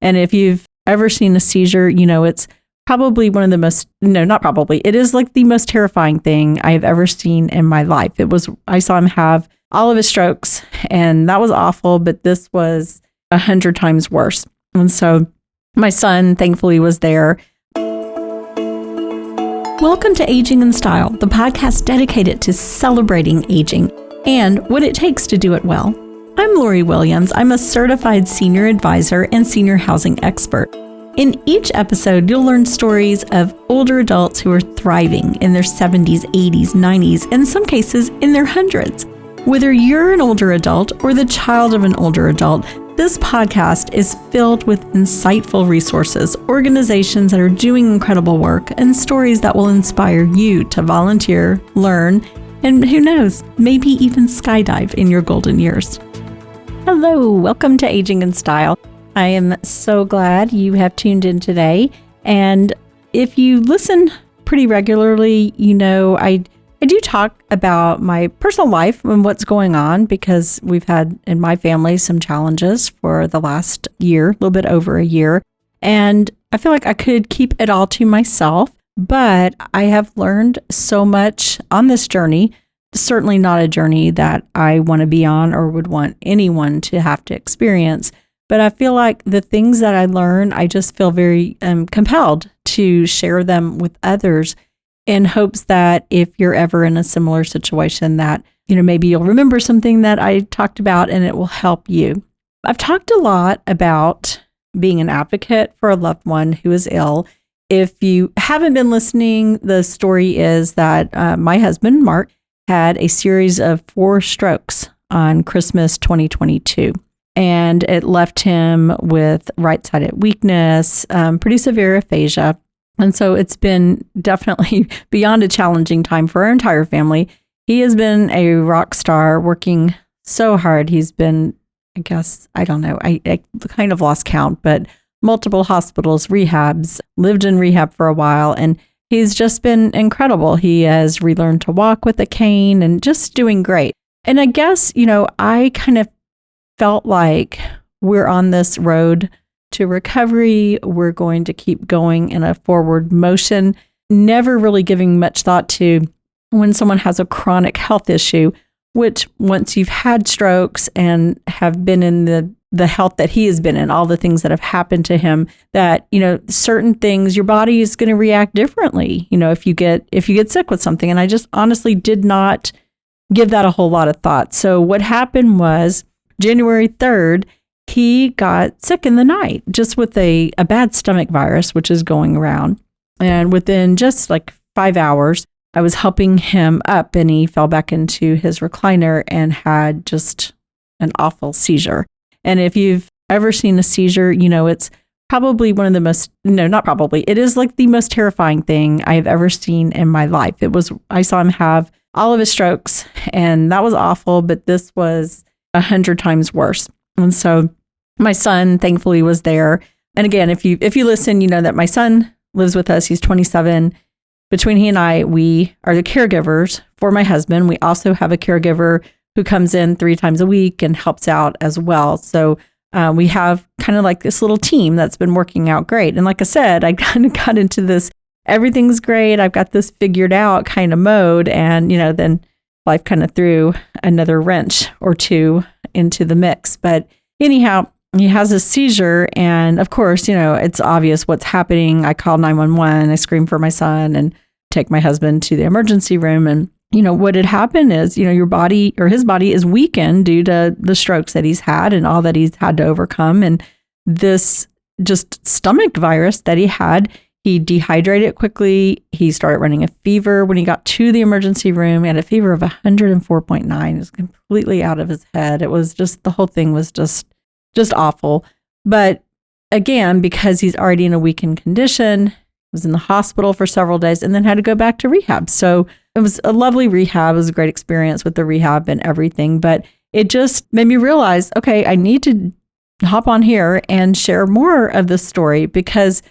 And if you've ever seen a seizure, it's probably one of the most, no, not probably, it is like the most terrifying thing I have ever seen in my life. I saw him have all of his strokes, and that was awful, but this was 100 times worse. And so my son, thankfully, was there. Welcome to Aging in Style, the podcast dedicated to celebrating aging and what it takes to do it well. I'm Lori Williams. I'm a certified senior advisor and senior housing expert. In each episode, you'll learn stories of older adults who are thriving in their 70s, 80s, 90s, and in some cases in their hundreds. Whether you're an older adult or the child of an older adult, this podcast is filled with insightful resources, organizations that are doing incredible work, and stories that will inspire you to volunteer, learn, and who knows, maybe even skydive in your golden years. Hello, welcome to Aging in Style. I am so glad you have tuned in today. And if you listen pretty regularly, I do talk about my personal life and what's going on because we've had in my family some challenges for the last year, a little bit over a year. And I feel like I could keep it all to myself, but I have learned so much on this journey. Certainly not a journey that I want to be on or would want anyone to have to experience. But I feel like the things that I learn, I just feel very compelled to share them with others in hopes that if you're ever in a similar situation that, maybe you'll remember something that I talked about and it will help you. I've talked a lot about being an advocate for a loved one who is ill. If you haven't been listening, the story is that my husband, Mark, had a series of 4 strokes on Christmas 2022. And it left him with right-sided weakness, pretty severe aphasia. And so it's been definitely beyond a challenging time for our entire family. He has been a rock star, working so hard. He's been, I kind of lost count, but multiple hospitals, rehabs, lived in rehab for a while, and he's just been incredible. He has relearned to walk with a cane and just doing great. And I guess, I kind of felt like we're on this road to recovery. We're going to keep going in a forward motion, never really giving much thought to when someone has a chronic health issue, which once you've had strokes and have been in the health that he has been in, all the things that have happened to him, that, certain things, your body is going to react differently, if you get sick with something. And I just honestly did not give that a whole lot of thought. So what happened was January 3rd, he got sick in the night just with a bad stomach virus, which is going around. And within just like 5 hours, I was helping him up and he fell back into his recliner and had just an awful seizure. And if you've ever seen a seizure, it's probably one of the most, no, not probably, it is like the most terrifying thing I have ever seen in my life. I saw him have all of his strokes and that was awful, but this was 100 times worse. And so my son, thankfully, was there. And again, if you listen, you know that my son lives with us. He's 27. Between he and I, we are the caregivers for my husband. We also have a caregiver who comes in 3 times a week and helps out as well. So we have kind of like this little team that's been working out great. And like I said, I kind of got into this, everything's great, I've got this figured out kind of mode. And, then life kind of threw another wrench or two into the mix. But anyhow, he has a seizure. And of course, it's obvious what's happening. I call 911, I scream for my son and take my husband to the emergency room. And, what had happened is, your body or his body is weakened due to the strokes that he's had and all that he's had to overcome. And this just stomach virus that he had, he dehydrated quickly. He started running a fever. When he got to the emergency room, he had a fever of 104.9. He was completely out of his head. It was just, the whole thing was just awful. But again, because he's already in a weakened condition, was in the hospital for several days and then had to go back to rehab. So it was a lovely rehab. It was a great experience with the rehab and everything. But it just made me realize, okay, I need to hop on here and share more of this story because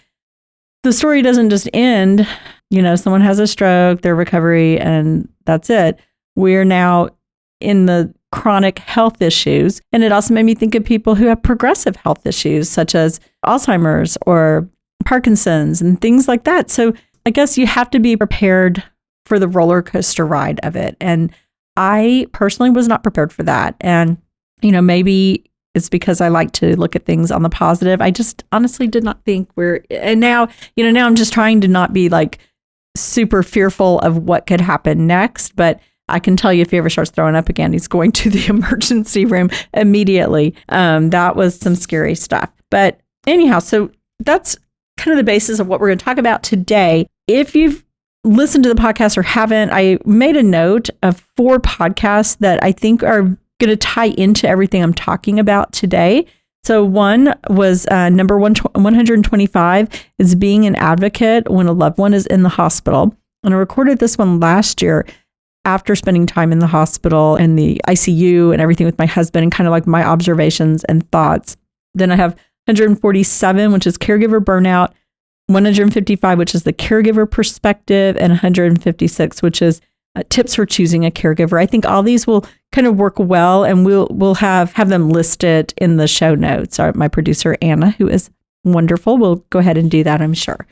the story doesn't just end, someone has a stroke, their recovery, and that's it. We're now in the chronic health issues. And it also made me think of people who have progressive health issues, such as Alzheimer's or Parkinson's and things like that. So I guess you have to be prepared for the roller coaster ride of it. And I personally was not prepared for that. And, maybe it's because I like to look at things on the positive. I just honestly did not think now I'm just trying to not be like super fearful of what could happen next. But I can tell you, if he ever starts throwing up again, he's going to the emergency room immediately. That was some scary stuff. But anyhow, so that's kind of the basis of what we're going to talk about today. If you've listened to the podcast or haven't, I made a note of 4 podcasts that I think are going to tie into everything I'm talking about today. So one was number 125 is being an advocate when a loved one is in the hospital. And I recorded this one last year after spending time in the hospital and the ICU and everything with my husband, and kind of like my observations and thoughts. Then I have 147, which is caregiver burnout, 155, which is the caregiver perspective, and 156, which is tips for choosing a caregiver. I think all these will kind of work well, and we'll have them listed in the show notes. My producer, Anna, who is wonderful, will go ahead and do that, I'm sure.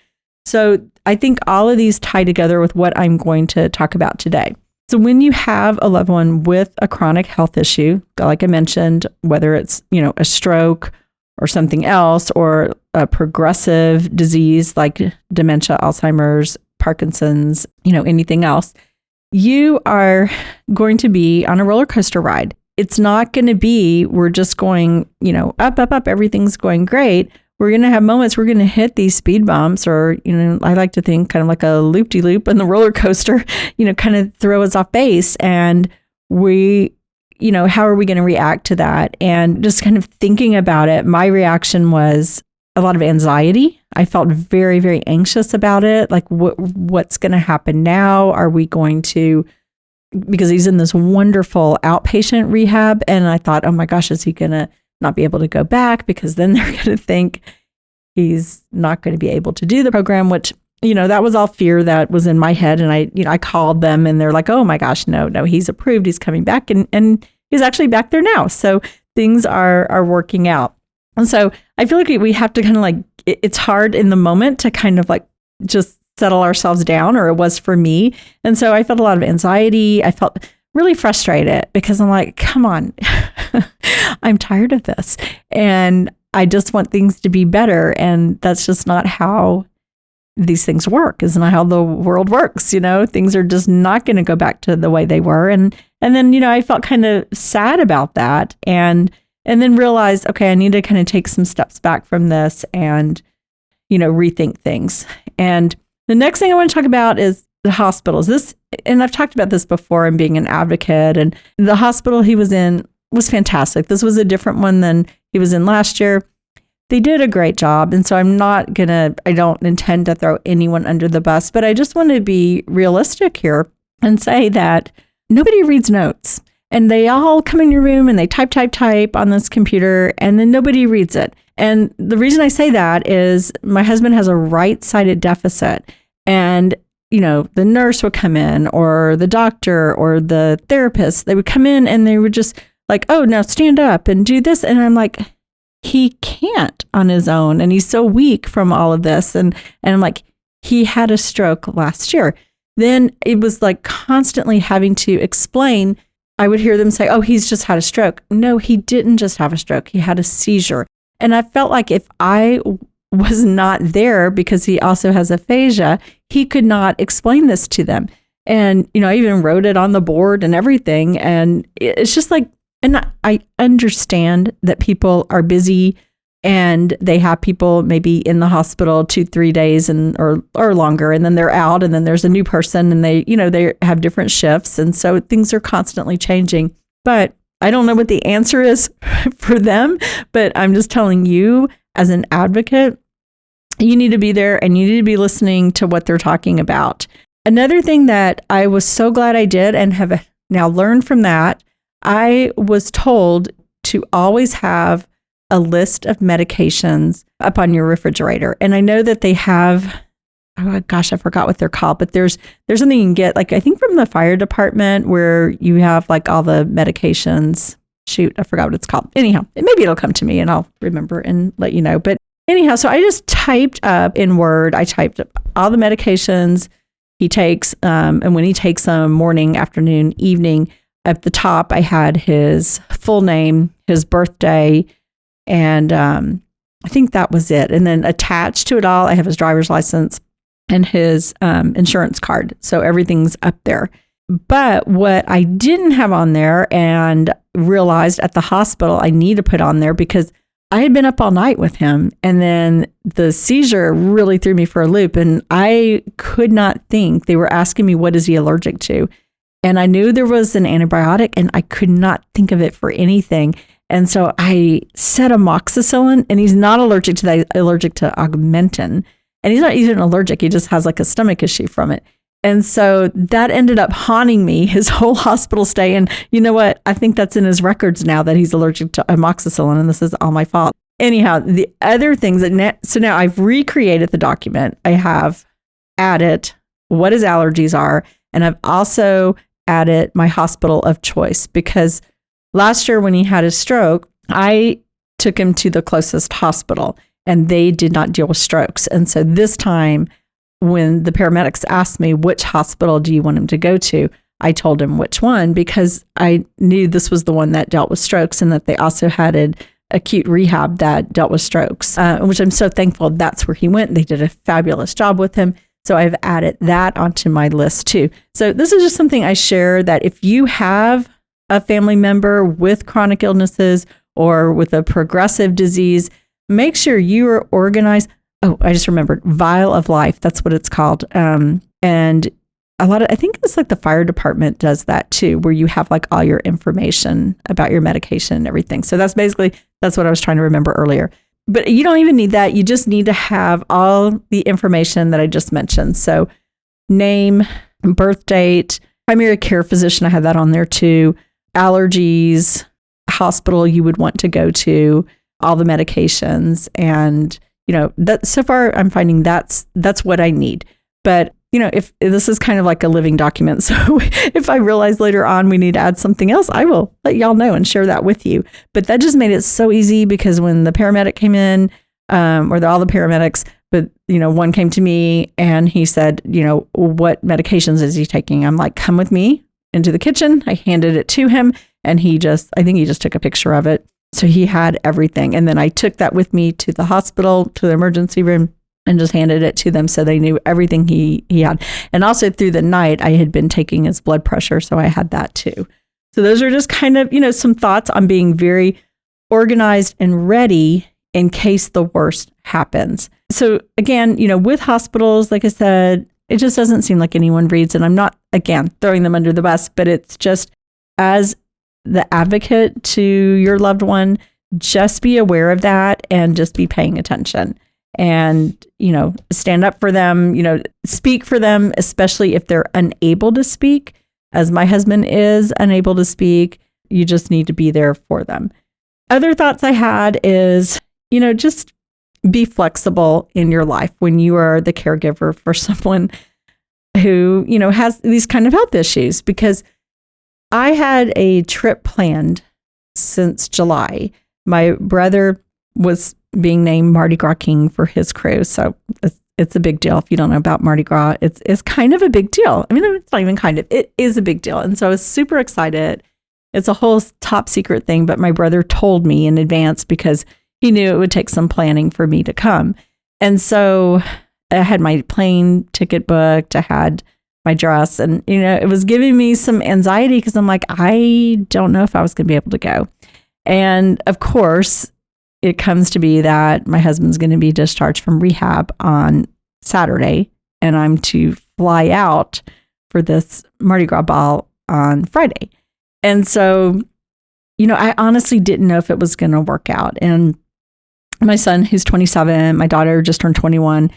So I think all of these tie together with what I'm going to talk about today. So when you have a loved one with a chronic health issue, like I mentioned, whether it's, a stroke or something else, or a progressive disease like dementia, Alzheimer's, Parkinson's, anything else, you are going to be on a roller coaster ride. It's not going to be, we're just going, up, up, up, everything's going great. We're going to have moments, we're going to hit these speed bumps, or, I like to think kind of like a loop-de-loop in the roller coaster, kind of throw us off base. And we, how are we going to react to that? And just kind of thinking about it, my reaction was a lot of anxiety. I felt very, very anxious about it. Like, what's going to happen now? Are we going to, because he's in this wonderful outpatient rehab. And I thought, oh my gosh, is he going to not be able to go back? Because then they're going to think he's not going to be able to do the program, which, that was all fear that was in my head. And I called them and they're like, oh my gosh, no, he's approved. He's coming back, and he's actually back there now. So things are working out. And so I feel like we have to kind of like, it's hard in the moment to kind of like just settle ourselves down, or it was for me. And so I felt a lot of anxiety. I felt really frustrated because I'm like, come on, I'm tired of this. And I just want things to be better. And that's just not how these things work. It's not how the world works. Things are just not going to go back to the way they were. And then, I felt kind of sad about that. And then realized, okay, I need to kind of take some steps back from this and, rethink things. And the next thing I want to talk about is the hospitals. And I've talked about this before, and being an advocate, and the hospital he was in was fantastic. This was a different one than he was in last year. They did a great job. And so I don't intend to throw anyone under the bus, but I just want to be realistic here and say that nobody reads notes. And they all come in your room and they type on this computer, and then nobody reads it. And the reason I say that is my husband has a right-sided deficit, and the nurse would come in, or the doctor, or the therapist. They would come in and they would just like, oh, now stand up and do this. And I'm like, he can't on his own. And he's so weak from all of this. And I'm like, he had a stroke last year. Then it was like constantly having to explain. I would hear them say, oh, he's just had a stroke. No, he didn't just have a stroke. He had a seizure. And I felt like if I was not there, because he also has aphasia, he could not explain this to them. And, I even wrote it on the board and everything. And it's just like, and I understand that people are busy and they have people maybe in the hospital 2-3 days or longer, and then they're out, and then there's a new person, and they have different shifts. And so things are constantly changing. But I don't know what the answer is for them, but I'm just telling you, as an advocate, you need to be there and you need to be listening to what they're talking about. Another thing that I was so glad I did and have now learned from that, I was told to always have a list of medications up on your refrigerator. And I know that they have oh gosh, I forgot what they're called, but there's something you can get, like I think from the fire department, where you have like all the medications. Shoot, I forgot what it's called. Anyhow, maybe it'll come to me and I'll remember and let you know. But anyhow, so I just typed up in Word, I typed up all the medications he takes, and when he takes them, morning, afternoon, evening. At the top, I had his full name, his birthday, and I think that was it. And then attached to it all, I have his driver's license and his insurance card. So everything's up there. But what I didn't have on there and realized at the hospital I need to put on there, because I had been up all night with him, and then the seizure really threw me for a loop, and I could not think. They were asking me, what is he allergic to? And I knew there was an antibiotic, and I could not think of it for anything. And so I said amoxicillin, and he's not allergic to that. He's allergic to Augmentin. And he's not even allergic. He just has like a stomach issue from it. And so that ended up haunting me his whole hospital stay. And you know what? I think that's in his records now that he's allergic to amoxicillin, and this is all my fault. Anyhow, the other things so now I've recreated the document. I have added what his allergies are, and I've also added my hospital of choice, because last year when he had his stroke, I took him to the closest hospital, and they did not deal with strokes. And so this time, when the paramedics asked me, which hospital do you want him to go to? I told him which one, because I knew this was the one that dealt with strokes, and that they also had an acute rehab that dealt with strokes, which I'm so thankful that's where he went. They did a fabulous job with him. So I've added that onto my list too. So this is just something I share, that if you have a family member with chronic illnesses or with a progressive disease, make sure you are organized. Oh, I just remembered, Vial of Life. That's what it's called. And I think it's like the fire department does that too, where you have like all your information about your medication and everything. So that's what I was trying to remember earlier. But you don't even need that. You just need to have all the information that I just mentioned. So name, birth date, primary care physician, I have that on there too. Allergies, hospital you would want to go to, all the medications, and that so far I'm finding that's what I need. But if this is kind of like a living document, so if I realize later on we need to add something else, I will let y'all know and share that with you. But that just made it so easy, because when the paramedic came in, all the paramedics, but one came to me and he said, what medications is he taking? I'm like, come with me into the kitchen. I handed it to him, and I think he just took a picture of it. So he had everything. And then I took that with me to the hospital, to the emergency room, and just handed it to them, so they knew everything he had. And also through the night, I had been taking his blood pressure, so I had that too. So those are just kind of, some thoughts on being very organized and ready in case the worst happens. So again, with hospitals, like I said, it just doesn't seem like anyone reads, and I'm not, again, throwing them under the bus, but it's just, as the advocate to your loved one, just be aware of that and just be paying attention. And, stand up for them, speak for them, especially if they're unable to speak, as my husband is unable to speak. You just need to be there for them. Other thoughts I had is, just be flexible in your life when you are the caregiver for someone who, has these kind of health issues, because I had a trip planned since July. My brother was being named Mardi Gras King for his crew. So it's a big deal. If you don't know about Mardi Gras, it's kind of a big deal. I mean, it's not even kind of, it is a big deal. And so I was super excited. It's a whole top secret thing, but my brother told me in advance, because he knew it would take some planning for me to come. And so I had my plane ticket booked. I had my dress, and, it was giving me some anxiety, because I'm like, I don't know if I was going to be able to go. And of course, it comes to be that my husband's going to be discharged from rehab on Saturday, and I'm to fly out for this Mardi Gras ball on Friday. And so, I honestly didn't know if it was going to work out. And my son, who's 27, my daughter just turned 21,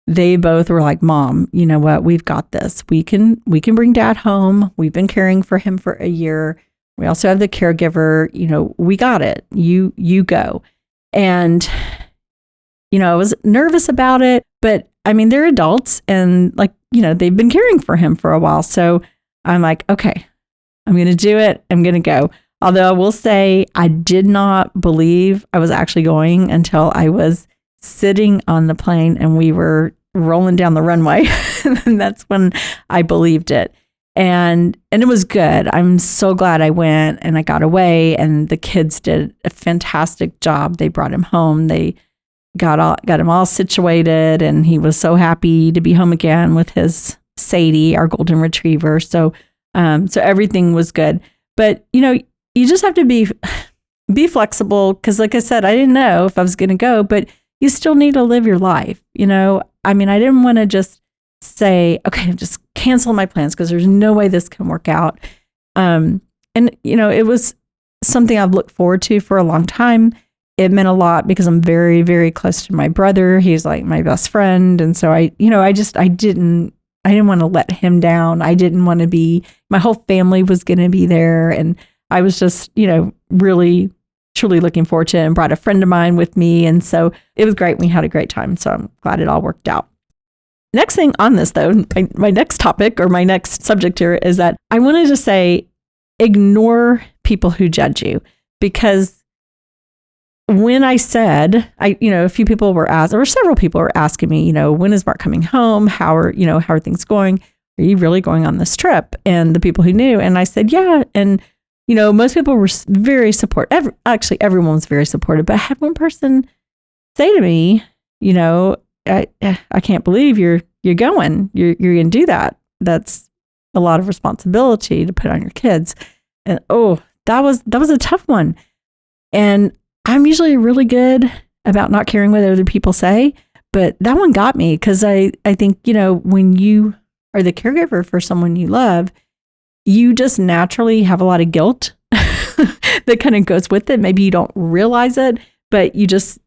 they both were like, Mom, you know what? We've got this. We can bring Dad home. We've been caring for him for a year. We also have the caregiver. We got it. You go. And, I was nervous about it, but I mean, they're adults and like, they've been caring for him for a while. So I'm like, okay, I'm going to do it. I'm going to go. Although I will say I did not believe I was actually going until I was sitting on the plane and we were rolling down the runway. And that's when I believed it. And it was good. I'm so glad I went and I got away, and the kids did a fantastic job. They brought him home. They got him all situated, and he was so happy to be home again with his Sadie, our golden retriever. So everything was good. But, you just have to be flexible, because like I said, I didn't know if I was going to go, but you still need to live your life. I mean, I didn't want to just say, okay, just cancel my plans because there's no way this can work out. And it was something I've looked forward to for a long time. It meant a lot because I'm very, very close to my brother. He's like my best friend. And so I didn't want to let him down. I didn't want to my whole family was going to be there. And I was just, really, truly looking forward to it, and brought a friend of mine with me. And so it was great. We had a great time. So I'm glad it all worked out. Next thing on this, though, my next topic or my next subject here is that I wanted to say, ignore people who judge you. Because when I said, a few people were several people were asking me, when is Mark coming home? How are things going? Are you really going on this trip? And the people who knew, and I said, yeah. And, most people were very supportive. Actually, everyone was very supportive. But I had one person say to me, I can't believe you're going. You're going to do that. That's a lot of responsibility to put on your kids. And that was a tough one. And I'm usually really good about not caring what other people say, but that one got me, because I think, when you are the caregiver for someone you love, you just naturally have a lot of guilt that kind of goes with it. Maybe you don't realize it, but you just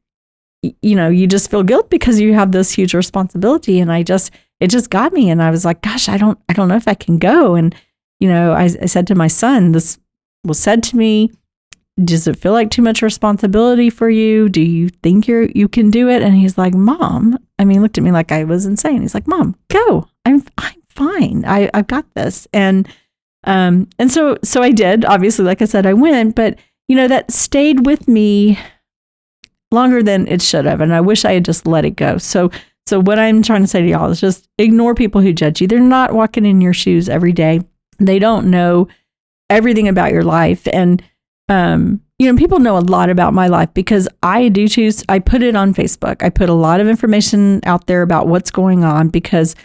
feel guilt because you have this huge responsibility. And it just got me. And I was like, gosh, I don't know if I can go. And, I said to my son, this was said to me, does it feel like too much responsibility for you? Do you think you can do it? And he's like, Mom, he looked at me like I was insane. He's like, Mom, go. I'm fine. I've got this. And so I did. Obviously, like I said, I went, but that stayed with me longer than it should have. And I wish I had just let it go. So what I'm trying to say to y'all is just ignore people who judge you. They're not walking in your shoes every day. They don't know everything about your life. And, people know a lot about my life because I put it on Facebook. I put a lot of information out there about what's going on because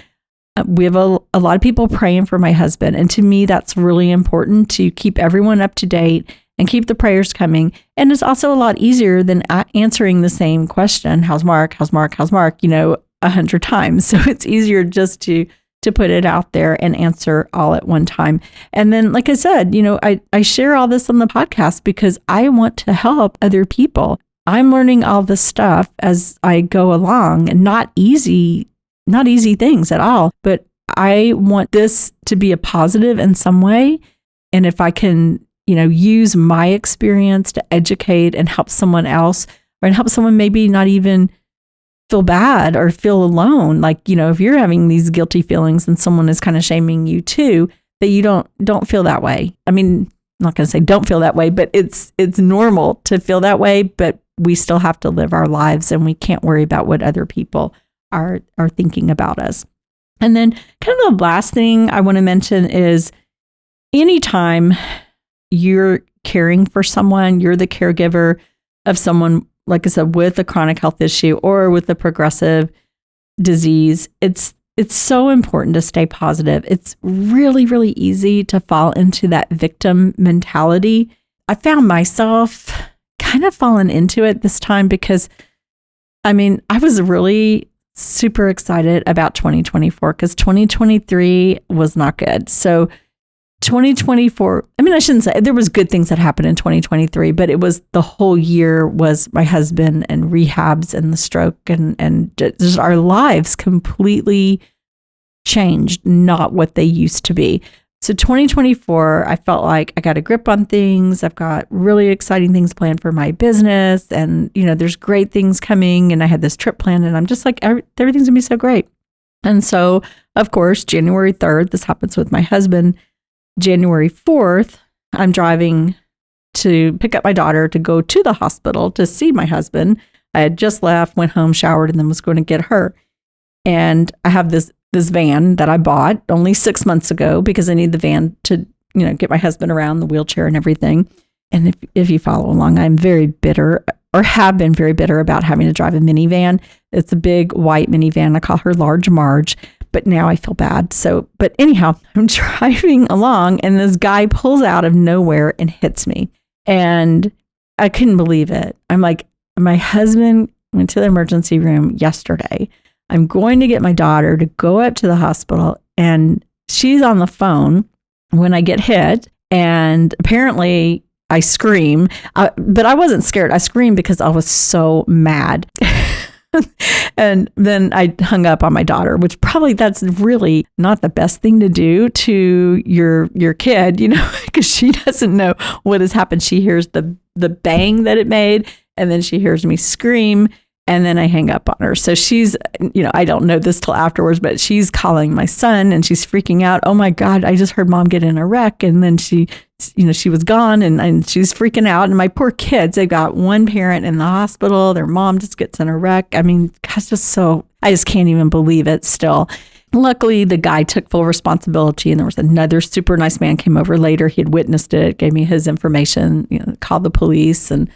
we have a lot of people praying for my husband. And to me, that's really important to keep everyone up to date and keep the prayers coming. And it's also a lot easier than answering the same question, how's Mark, 100 times. So it's easier just to put it out there and answer all at one time. And then, like I said, I share all this on the podcast because I want to help other people. I'm learning all this stuff as I go along, and not easy things at all, but I want this to be a positive in some way. And if I can, use my experience to educate and help someone else, or help someone maybe not even feel bad or feel alone. Like, if you're having these guilty feelings and someone is kind of shaming you too, that you don't feel that way. I'm not going to say don't feel that way, but it's normal to feel that way, but we still have to live our lives and we can't worry about what other people are thinking about us. And then kind of the last thing I want to mention is anytime you're caring for someone, you're the caregiver of someone, like I said, with a chronic health issue or with a progressive disease, it's so important to stay positive. It's really, really easy to fall into that victim mentality. I found myself kind of falling into it this time because, I was really super excited about 2024 because 2023 was not good. So 2024, I shouldn't say there was good things that happened in 2023, but it was the whole year was my husband and rehabs and the stroke and just our lives completely changed, not what they used to be. So 2024, I felt like I got a grip on things. I've got really exciting things planned for my business. And, there's great things coming. And I had this trip planned and I'm just like, everything's gonna be so great. And so, of course, January 3rd, this happens with my husband. January 4th, I'm driving to pick up my daughter to go to the hospital to see my husband. I had just left, went home, showered, and then was going to get her. And I have this van that I bought only 6 months ago because I need the van to, get my husband around, the wheelchair and everything. And if you follow along, I'm very bitter, or have been very bitter about having to drive a minivan. It's a big white minivan. I call her Large Marge, but now I feel bad. So, but anyhow, I'm driving along and this guy pulls out of nowhere and hits me. And I couldn't believe it. I'm like, my husband went to the emergency room yesterday. I'm going to get my daughter to go up to the hospital and she's on the phone when I get hit. And apparently I scream, but I wasn't scared. I screamed because I was so mad. And then I hung up on my daughter, which probably that's really not the best thing to do to your kid, because she doesn't know what has happened. She hears the bang that it made, and then she hears me scream, and then I hang up on her. So she's, I don't know this till afterwards, but she's calling my son and she's freaking out. Oh my God, I just heard mom get in a wreck. And then she was gone and she's freaking out. And my poor kids, they've got one parent in the hospital. Their mom just gets in a wreck. I mean, gosh, I just can't even believe it still. Luckily, the guy took full responsibility and there was another super nice man came over later. He had witnessed it, gave me his information, called the police and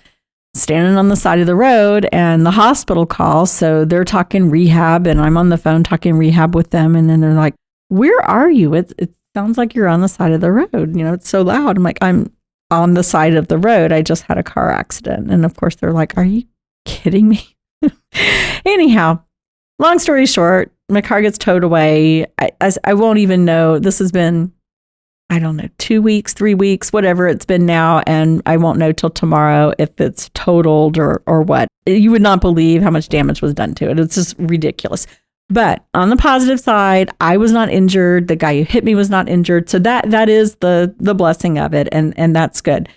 standing on the side of the road and the hospital calls. So they're talking rehab and I'm on the phone talking rehab with them. And then they're like, where are you? It sounds like you're on the side of the road. It's so loud. I'm like, I'm on the side of the road. I just had a car accident. And of course they're like, are you kidding me? Anyhow, long story short, my car gets towed away. I won't even know. This has been, I don't know, 2 weeks, 3 weeks, whatever it's been now. And I won't know till tomorrow if it's totaled or what. You would not believe how much damage was done to it. It's just ridiculous. But on the positive side, I was not injured. The guy who hit me was not injured. So that is the blessing of it. And that's good.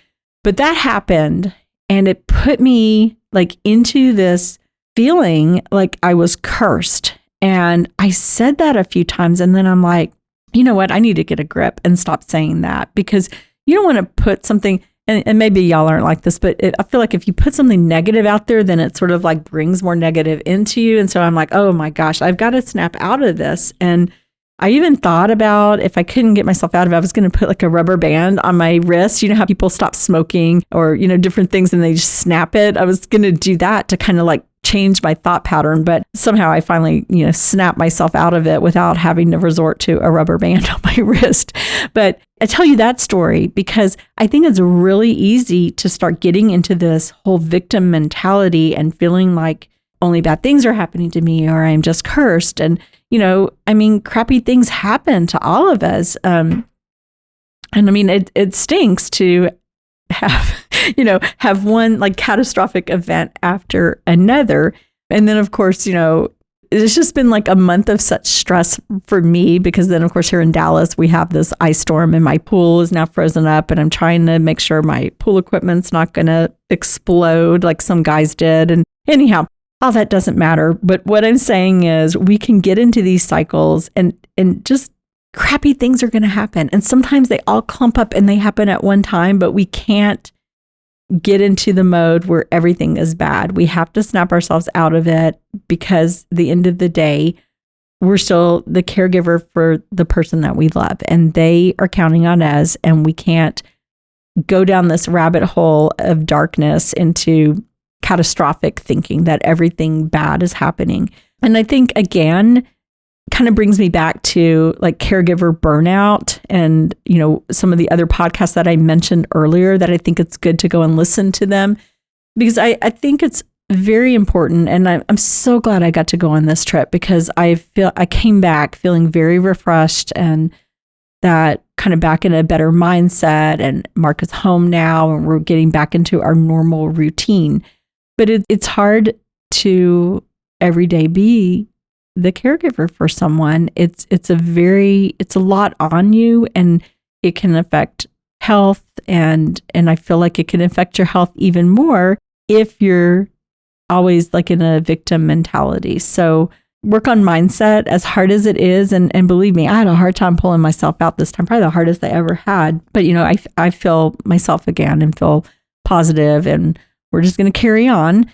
But that happened and it put me like into this feeling like I was cursed. And I said that a few times. And then I'm like, you know what? I need to get a grip and stop saying that because you don't want to put something, and maybe y'all aren't like this, but I feel like if you put something negative out there, then it sort of like brings more negative into you. And so I'm like, oh my gosh, I've got to snap out of this. And I even thought about if I couldn't get myself out of it, I was going to put like a rubber band on my wrist. You know how people stop smoking or, different things and they just snap it. I was going to do that to kind of like change my thought pattern, but somehow I finally, snapped myself out of it without having to resort to a rubber band on my wrist. But I tell you that story because I think it's really easy to start getting into this whole victim mentality and feeling like only bad things are happening to me or I'm just cursed. And, crappy things happen to all of us. And I mean, it stinks to have one like catastrophic event after another. And then of course, it's just been like a month of such stress for me because then of course here in Dallas, we have this ice storm and my pool is now frozen up and I'm trying to make sure my pool equipment's not going to explode like some guys did. And anyhow, all that doesn't matter. But what I'm saying is we can get into these cycles and just crappy things are going to happen. And sometimes they all clump up and they happen at one time, but we can't get into the mode where everything is bad. We have to snap ourselves out of it because at the end of the day, we're still the caregiver for the person that we love and they are counting on us and we can't go down this rabbit hole of darkness into catastrophic thinking that everything bad is happening. And I think again, kind of brings me back to like caregiver burnout and, some of the other podcasts that I mentioned earlier that I think it's good to go and listen to them because I think it's very important. And I'm so glad I got to go on this trip because I came back feeling very refreshed and that kind of back in a better mindset and Mark is home now and we're getting back into our normal routine. But it's hard to every day be the caregiver for someone. It's a lot on you and it can affect health, and I feel like it can affect your health even more if you're always like in a victim mentality. So work on mindset, as hard as it is. And believe me, I had a hard time pulling myself out this time, probably the hardest I ever had. But, I feel myself again and feel positive, and we're just going to carry on.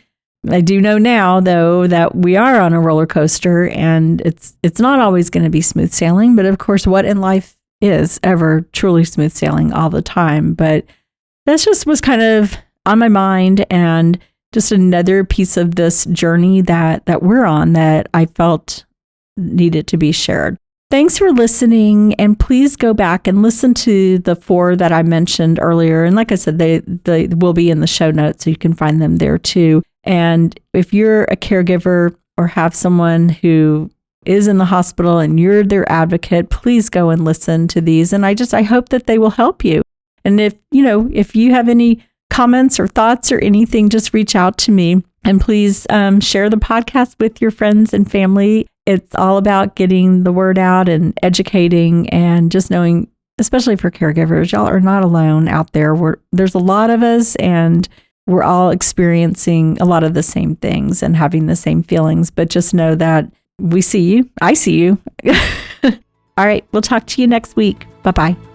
I do know now, though, that we are on a roller coaster, and it's not always going to be smooth sailing. But of course, what in life is ever truly smooth sailing all the time? But that's just was kind of on my mind, and just another piece of this journey that we're on that I felt needed to be shared. Thanks for listening, and please go back and listen to the 4 that I mentioned earlier. And like I said, they will be in the show notes, so you can find them there too. And if you're a caregiver or have someone who is in the hospital and you're their advocate, please go and listen to these. And I hope that they will help you. And if you have any comments or thoughts or anything, just reach out to me, and please share the podcast with your friends and family. It's all about getting the word out and educating, and just knowing, especially for caregivers, y'all are not alone out there. There's a lot of us, and we're all experiencing a lot of the same things and having the same feelings, but just know that we see you. I see you. All right. We'll talk to you next week. Bye-bye.